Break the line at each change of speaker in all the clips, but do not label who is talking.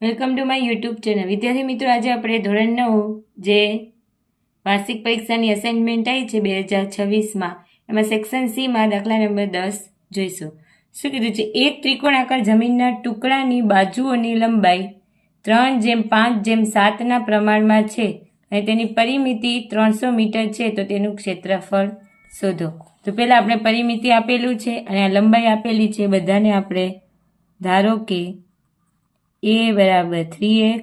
Welcome to my YouTube channel. વિદ્યાર્થી મિત્રો, આજે આપણે ધોરણ 9 જે વાર્ષિક પરીક્ષાની અસાઇનમેન્ટ આવી છે 2026માં, એમાં સેક્શન સીમાં દાખલા નંબર 10 જોઈશું. શું કીધું છે? એક ત્રિકોણાકાર જમીનના ટુકડાની બાજુઓની લંબાઈ 3:5:7 પ્રમાણમાં છે અને તેની પરિમિતિ 300 મીટર છે, તો તેનું ક્ષેત્રફળ શોધો. તો પહેલાં આપણે પરિમિતિ આપેલું છે અને આ લંબાઈ આપેલી છે. બધાને આપણે ધારો કે a બરાબર 3x,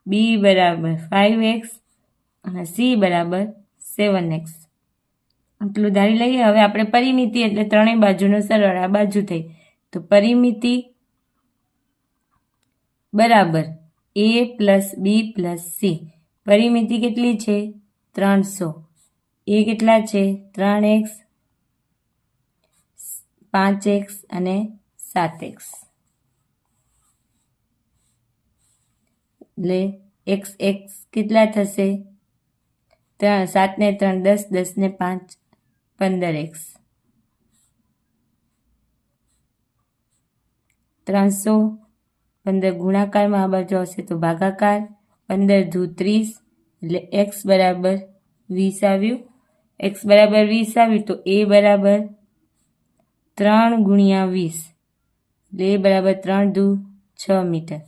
b બરાબર 5x અને c બરાબર 7x આટલું ધારી લઈએ. હવે આપણે પરિમિતિ એટલે ત્રણેય બાજુનો સરવાળો, આ બાજુ થઈ, તો પરિમિતિ બરાબર a plus b plus c. પરિમિતિ કેટલી છે? 300. a કેટલા છે? 3x, 5x અને 7x. એટલે x કેટલા થશે? 7 ને 3 10, 10 ને 5 15x. 300 15 ગુણાકારમાં આ બાજુ આવશે તો ભાગાકાર, 15 દૂ 30 એટલે x બરાબર 20 આવ્યું. x બરાબર 20 આવ્યું તો a બરાબર 3 ગુણ્યા 20 એટલે a બરાબર 3 દૂ 6 મીટર.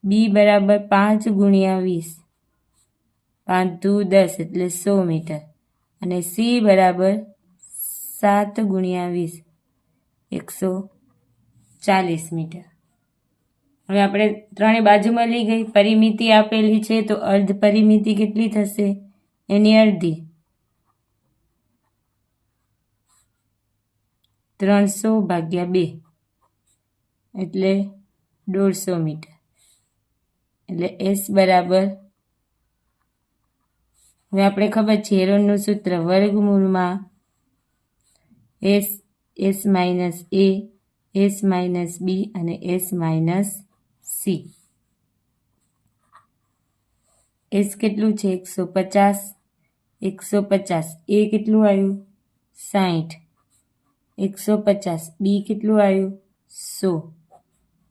b બરાબર 5 ગુણ્યા 20, 5 દૂ 10 એટલે 100 મીટર. અને c બરાબર 7 ગુણ્યા 20, 140 મીટર. હવે આપણે ત્રણેય બાજુમાં લઈ ગઈ. પરિમિતિ આપેલી છે તો અર્ધ પરિમિતિ કેટલી થશે? એની અડધી, 300 ભાગ્યા 2 એટલે 150 મીટર. એટલે s બરાબર, હવે આપણે ખબર છે હેરોનનું સૂત્ર, વર્ગમૂળમાં s minus a, s minus b અને s માઇનસ c. s કેટલું છે? 150. 150 a કેટલું આવ્યું? 60. 150 b કેટલું આવ્યું? 100.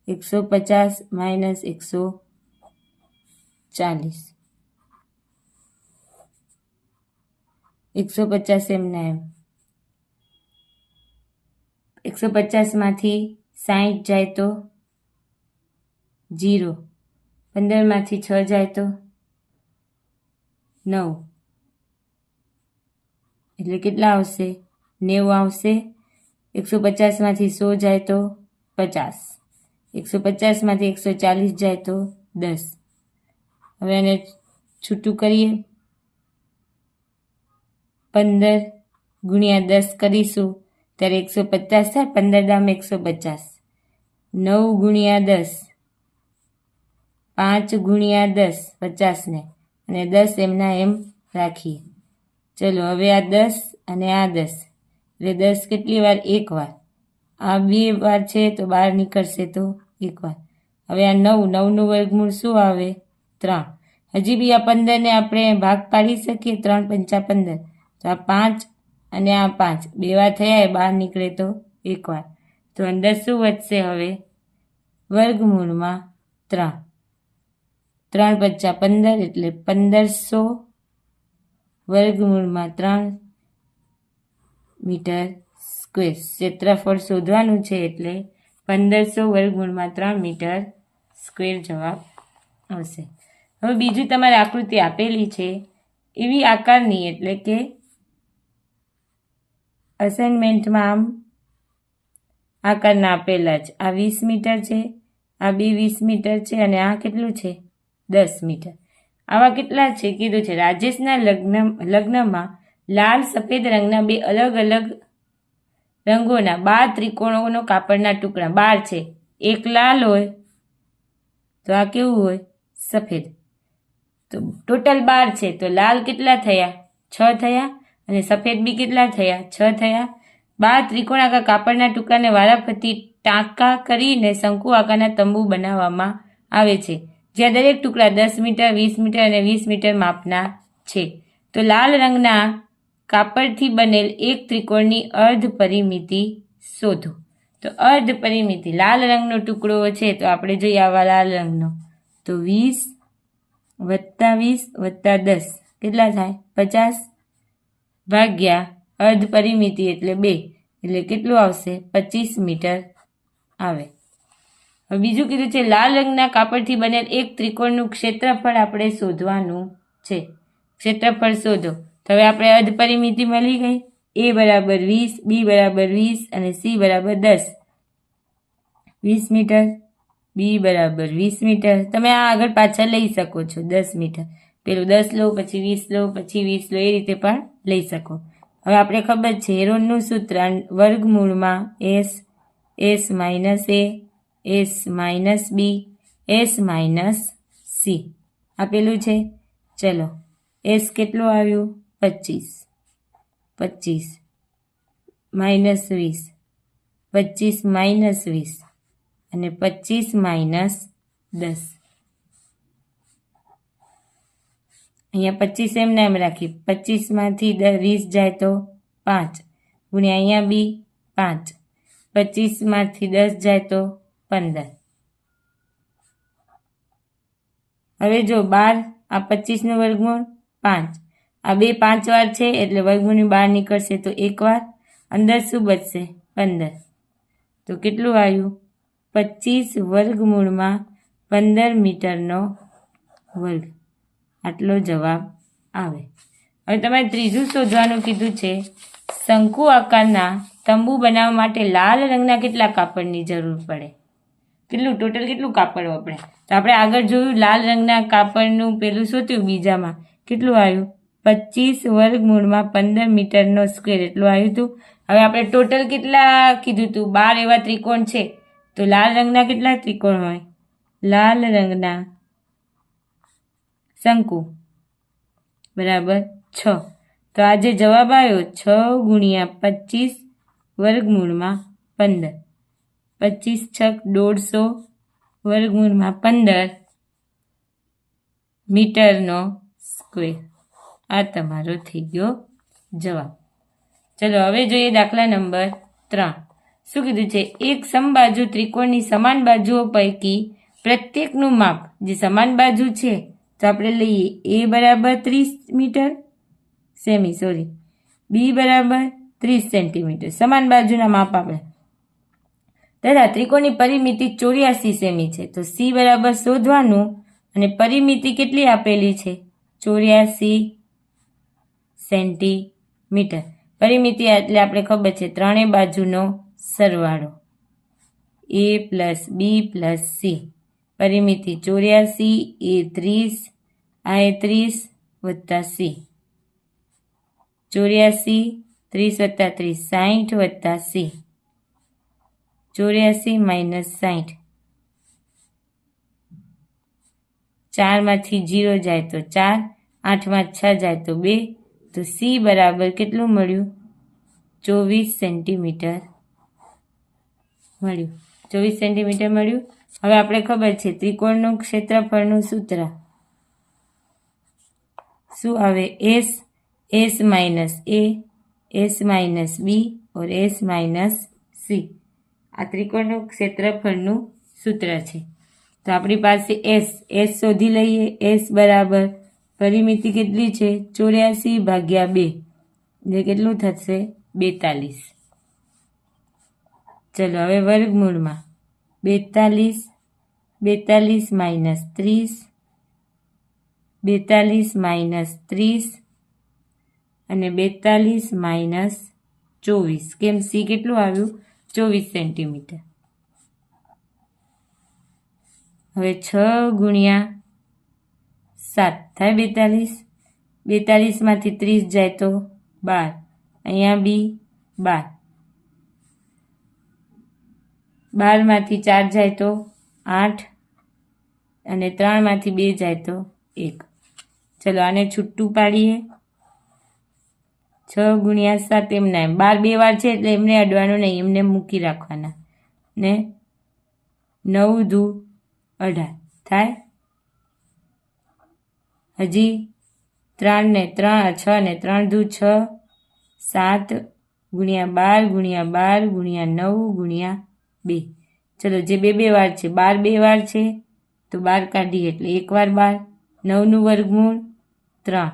150 માઇનસ 140, 150 એમના એમ. 150 માંથી 60 જાય તો 0, 15 માંથી 6 જાય તો 9, એટલે કેટલા આવશે? 90 આવશે. 150 માંથી 100 જાય તો 50, 150 માંથી 140 જાય તો 10. હવે એને છૂટું કરીએ. 15 ગુણ્યા 10 કરીશું ત્યારે 150 થાય. 15 દામ 150. 9 ગુણ્યા 10, 5 ગુણ્યા 10 50 ને, અને 10 એમના એમ રાખીએ. ચલો હવે આ 10 અને આ 10 એટલે 10 કેટલી વાર? એક વાર. આ 2 વાર છે તો બહાર નીકળશે તો એક વાર. હવે આ 9, 9નું વર્ગમૂળ શું આવે? 3. હજી બી આ 15 ને આપણે ભાગ પાડી શકીએ. 3 પંચા 15, તો આ 5 અને આ 5 2 વાર થયા, બહાર નીકળે તો એક વાર. તો અંદર શું વધશે? હવે વર્ગમૂળમાં 3. 3 પંચા 15 એટલે 1500 વર્ગમૂળમાં 3 મીટર સ્ક્વેર. ક્ષેત્રફળ શોધવાનું છે એટલે 1500 વર્ગમૂળમાં 3 મીટર સ્ક્વેર જવાબ આવશે. હવે બીજું તમારે આકૃતિ આપેલી છે એવી આકારની, એટલે કે અસાઇનમેન્ટમાં આમ આકારના આપેલા છે. આ 20 મીટર છે, આ બી 20 મીટર છે અને આ કેટલું છે? 10 મીટર. આવા કેટલા છે કીધું છે? રાજેશના લગ્નમાં લાલ સફેદ રંગના 2 અલગ અલગ રંગોના 12 ત્રિકોણોનો કાપડના ટુકડા 12 છે. એક લાલ હોય તો આ કેવું હોય? સફેદ. તો ટોટલ 12 છે તો લાલ કેટલા થયા? 6 થયા અને સફેદ બી કેટલા થયા? 6 થયા. 12 ત્રિકોણાકાર કાપડના ટુકડાને વારાફરતી ટાંકા કરીને શંકુ આકારના તંબુ બનાવવામાં આવે છે, જ્યાં દરેક ટુકડા 10 મીટર, 20 મીટર અને 20 મીટર માપના છે. તો લાલ રંગના કાપડથી બનેલ એક ત્રિકોણની અર્ધ પરિમિતિ શોધો. તો અર્ધ પરિમિતિ લાલ રંગનો ટુકડો છે, તો આપણે જોઈએ આવા લાલ રંગનો, તો 20 વત્તા 20 વત્તા 10 કેટલા થાય? 50 ભાગ્યા અર્ધ પરિમિતિ એટલે 2, એટલે કેટલું આવશે? 25 મીટર આવે. હવે બીજું કીધું છે લાલ રંગના કાપડથી બનેલ એક ત્રિકોણનું ક્ષેત્રફળ આપણે શોધવાનું છે. ક્ષેત્રફળ શોધો. તો હવે આપણે અર્ધ પરિમિતિ મળી ગઈ. a બરાબર 20, b બરાબર 20 અને c બરાબર 10. 20 મીટર, b બરાબર 20 મીટર. તમે આ આગળ પાછળ લઈ શકો છો 10 મીટર. પેલું 10 લો, પછી 20 લો, પછી 20 લો, એ રીતે પણ લઈ શકો. હવે આપણે ખબર છે હેરોનનું સૂત્ર વર્ગમૂળમાં s minus a, s minus b, s minus c આપેલું છે. ચલો s કેટલું આવ્યું? 25 માઇનસ 20, 25 માઇનસ 20 અને 25 માઇનસ 10. અહીંયા 25 એમને એમ રાખી, 25માંથી 20 જાય તો 5 ગુણ્યા અહીંયા બી 5, 25માંથી 10 જાય તો 15. હવે જો 12 આ 25નું વર્ગમૂળ 5, આ બે 5 વાર છે એટલે વર્ગમૂળની બહાર નીકળશે તો 1 વાર, અંદર શું બચશે? 15. તો કેટલું આવ્યું? 25 વર્ગમૂળમાં 15 મીટરનો વર્ગ. આટલો જવાબ આવે. હવે તમારે ત્રીજું શોધવાનું કીધું છે શંકુ આકારના તંબુ બનાવવા માટે લાલ રંગના કેટલા કાપડની જરૂર પડે? કેટલું ટોટલ કેટલું કાપડ વપરાય? તો આપણે આગળ જોયું લાલ રંગના કાપડનું પેલું શોધ્યું, બીજામાં કેટલું આવ્યું? 25 વર્ગમૂળમાં 15 મીટરનો સ્ક્વેર એટલું આવ્યું હતું. હવે આપણે ટોટલ કેટલા કીધું હતું? 12 એવા ત્રિકોણ છે, તો લાલ રંગના કેટલા ત્રિકોણ હોય? લાલ રંગના શંકુ બરાબર 6. તો આ જે જવાબ આવ્યો 6 ગુણ્યા 25 વર્ગમૂળમાં 15, 25 છક 150 વર્ગમૂળમાં 15 મીટરનો સ્ક્વેર. આ તમારો થઈ ગયો જવાબ. ચલો હવે જોઈએ દાખલા નંબર 3. શું કીધું છે? એક સમબાજુ ત્રિકોણની સમાન બાજુઓ પૈકી પ્રત્યેકનું માપ, જે સમાન બાજુ છે તો આપણે લઈએ a બરાબર 30 મીટર સેમી, b બરાબર 30 સેન્ટીમીટર, સમાન બાજુના માપ આપણે. તથા ત્રિકોણની પરિમિતિ 84 સેમી છે, તો c બરાબર શોધવાનું અને પરિમિતિ કેટલી આપેલી છે? 84 સેન્ટીમીટર. પરિમિતિ એટલે આપણે ખબર છે ત્રણેય બાજુનો સરવાળો a plus b plus c. પરિમિતિ 84, a 30, આ એ 30 વત્તા c. 84, 30 વત્તા 30 60 વત્તા c. 84 માઇનસ 60. 4માંથી 0 જાય તો 4, 8માં 6 જાય તો 2, તો c બરાબર કેટલું મળ્યું? 24 સેન્ટીમીટર મળ્યું. 24 સેન્ટીમીટર મળ્યું. હવે આપણે ખબર છે ત્રિકોણનું ક્ષેત્રફળનું સૂત્ર શું આવે? s minus a, s minus b और s માઇનસ c. આ ત્રિકોણનું ક્ષેત્રફળનું સૂત્ર છે. તો આપણી પાસે s શોધી લઈએ. s બરાબર પરિમિતિ કેટલી છે? 84 ભાગ્યા 2 એટલે કેટલું થશે? 42. ચલો હવે વર્ગમૂળમાં 42 માઇનસ 30, 42 માઇનસ 30 અને 42 માઇનસ 24. કેમ? c કેટલું આવ્યું? 24 સેન્ટીમીટર. હવે 6 ગુણ્યા 7 થાય 42. 42માંથી 30 જાય તો 12, અહીંયા બી 12, 12માંથી 4 જાય તો 8 અને 3માંથી 2 જાય તો 1. ચલો આને છૂટું પાડીએ. 6 ગુણ્યા 7 એમને 12 બે વાર છે એટલે એમને અડવાનું નહીં, એમને મૂકી રાખવાના. ને 9 દુ 18 થાય. હજી 3 ને 3 6 ને 3 દુ 6, 7 ગુણ્યા 12 ગુણ્યા 12 ગુણ્યા 9 ગુણ્યા 2. ચલો જે બે વાર છે 12 બે વાર છે તો 12 કાઢીએ એટલે 1 વાર 12, 9નું વર્ગમૂળ 3.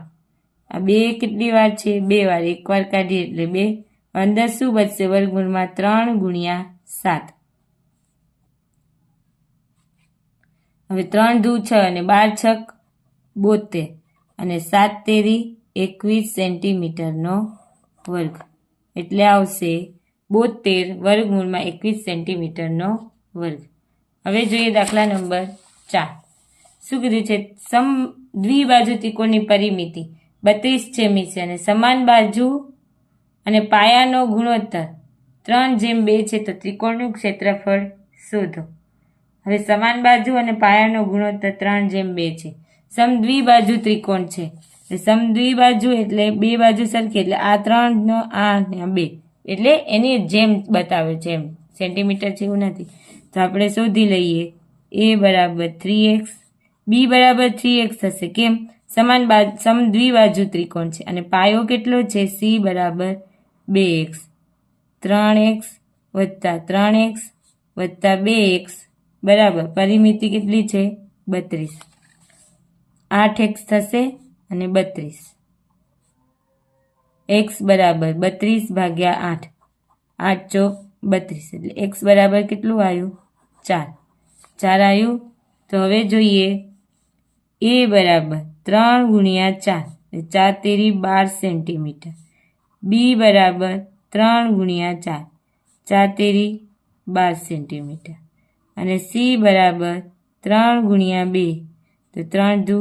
આ 2 કેટલી વાર છે 2 વાર, 1 વાર કાઢીએ એટલે 2. અંદર શું બચશે વર્ગમૂળમાં 3 ગુણ્યા 7. હવે 3 દુ 6 અને 12 છક 72 અને 7 તેરી 21 સેન્ટીમીટરનો વર્ગ એટલે આવશે 72 વર્ગમૂળમાં 21 સેન્ટીમીટરનો વર્ગ. હવે જોઈએ દાખલા નંબર 4. શું કીધું છે? દ્વિબાજુ ત્રિકોણની પરિમિતિ 32 સેમી છે અને સમાન બાજુ અને પાયાનો ગુણોત્તર 3:2 છે તો ત્રિકોણનું ક્ષેત્રફળ શોધો. હવે સમાન બાજુ અને પાયાનો ગુણોત્તર 3:2 છે. સમદ્વિબાજુ ત્રિકોણ છે. સમદ્વિબાજુ એટલે બે બાજુ સરખી, એટલે આ 3 નો આ અને આ 2 એટલે એની જેમ બતાવે છે, એમ સેન્ટીમીટર છે એવું નથી. તો આપણે શોધી લઈએ a બરાબર 3x, b બરાબર 3x થશે. કેમ? સમદ્વિબાજુ ત્રિકોણ છે અને પાયો કેટલો છે? c બરાબર 2x. 3x વત્તા 3x વત્તા 2x બરાબર પરિમિતિ કેટલી છે? 32. 8x થશે અને 32. x બરાબર 32 ભાગ્યા 8, 8 ચોક 32 એટલે x બરાબર કેટલું આવ્યું? 4. 4 આવ્યું. તો હવે જોઈએ a બરાબર 3 ગુણ્યા 4 4 તેરી 12 સેન્ટીમીટર, b બરાબર 3 ગુણ્યા 4 4 તેરી 12 સેન્ટીમીટર અને c બરાબર 3 ગુણ્યા 2 તો 3 દુ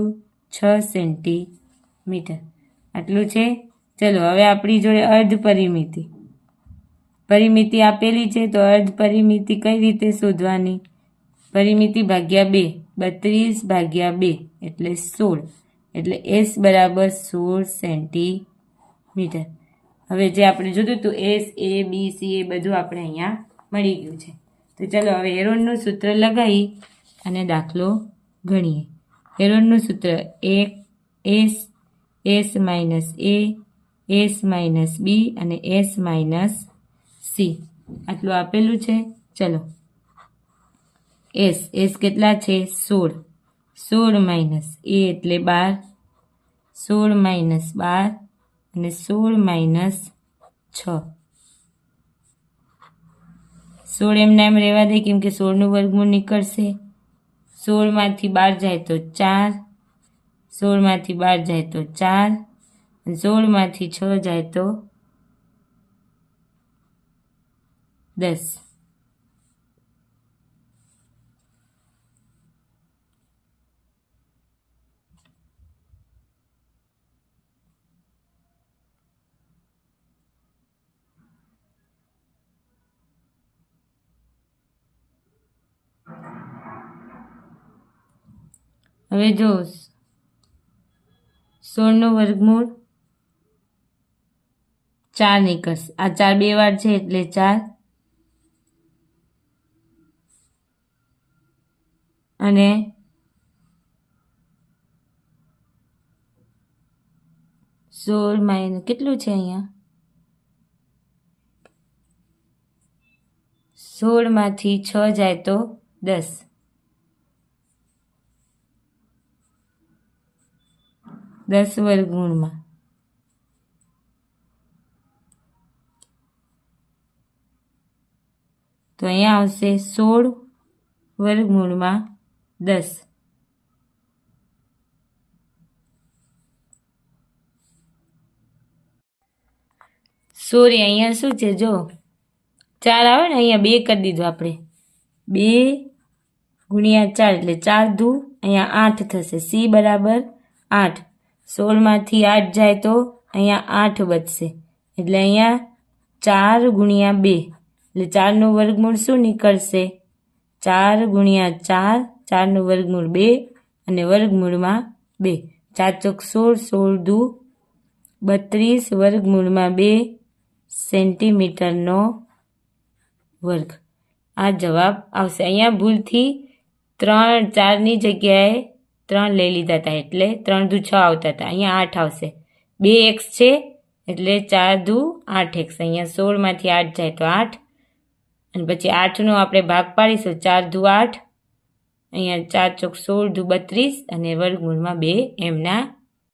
6 સેન્ટીમીટર. આટલું છે. ચલો હવે આપણી જોડે અર્ધ પરિમિતિ આપેલી છે તો અર્ધ પરિમિતિ કઈ રીતે શોધવાની? પરિમિતિ ભાગ્યા 2, 32 ભાગ્યા 2 એટલે 16 એટલે s બરાબર 16 સેન્ટીમીટર. હવે જે આપણે જોતું હતું s, a, b, c એ બધું આપણે અહીંયા મળી ગયું છે. તો ચલો હવે હેરોનનું સૂત્ર લગાવી અને દાખલો ગણીએ. હેરોનનું સૂત્ર s minus a, s minus b અને s માઇનસ c આટલું આપેલું છે. ચલો s કેટલા છે? 16. 16 માઇનસ a એટલે 12, 16 માઇનસ 12 અને 16 માઇનસ 6. 16 એમને એમ રહેવા દે કેમ કે 16નું વર્ગમૂળ નીકળશે. 16માંથી 12 જાય તો 4, 16માંથી 12 જાય તો 4 અને 16માંથી 6 જાય તો 10. હવે જો 16નું વર્ગમૂળ 4 નીકળશે. આ 4 બે વાર છે એટલે 4 અને 16 માઇનસ કેટલું છે અહીંયા? 16માંથી 6 જાય તો 10. 10 વર્ગમૂળમાં તો અહીંયા આવશે 16 વર્ગમૂળમાં 10. સોરી અહીંયા શું છે? જો 4 આવે ને અહીંયા 2 કરી દીધું આપણે. 2 ગુણ્યા 4 એટલે 4 દુ અહીંયા 8 થશે. c બરાબર 8. 16માંથી 8 જાય તો અહીંયા 8 બચશે એટલે અહીંયા 4 ગુણ્યા 2 એટલે 4નું વર્ગમૂળ શું નીકળશે? 4 ગુણ્યા 4, 4નું વર્ગમૂળ 2 અને વર્ગમૂળમાં 2. 4 ચોક 16, 16 દુ 32 વર્ગમૂળમાં 2 સેન્ટીમીટરનો વર્ગ. આ જવાબ આવશે. અહીંયા ભૂલથી 3, 4ની જગ્યાએ 3 લઈ લીધા હતા એટલે 3 દુ 6 આવતા હતા. અહીંયા 8 આવશે. 2x છે એટલે 4 દુ 8x. અહીંયા 16માંથી 8 જાય તો 8 અને પછી 8નો આપણે ભાગ પાડીશું. 4 દુ 8, અહીંયા 4 ચોક 16 દુ 32 અને વર્ગમૂળમાં 2 એમના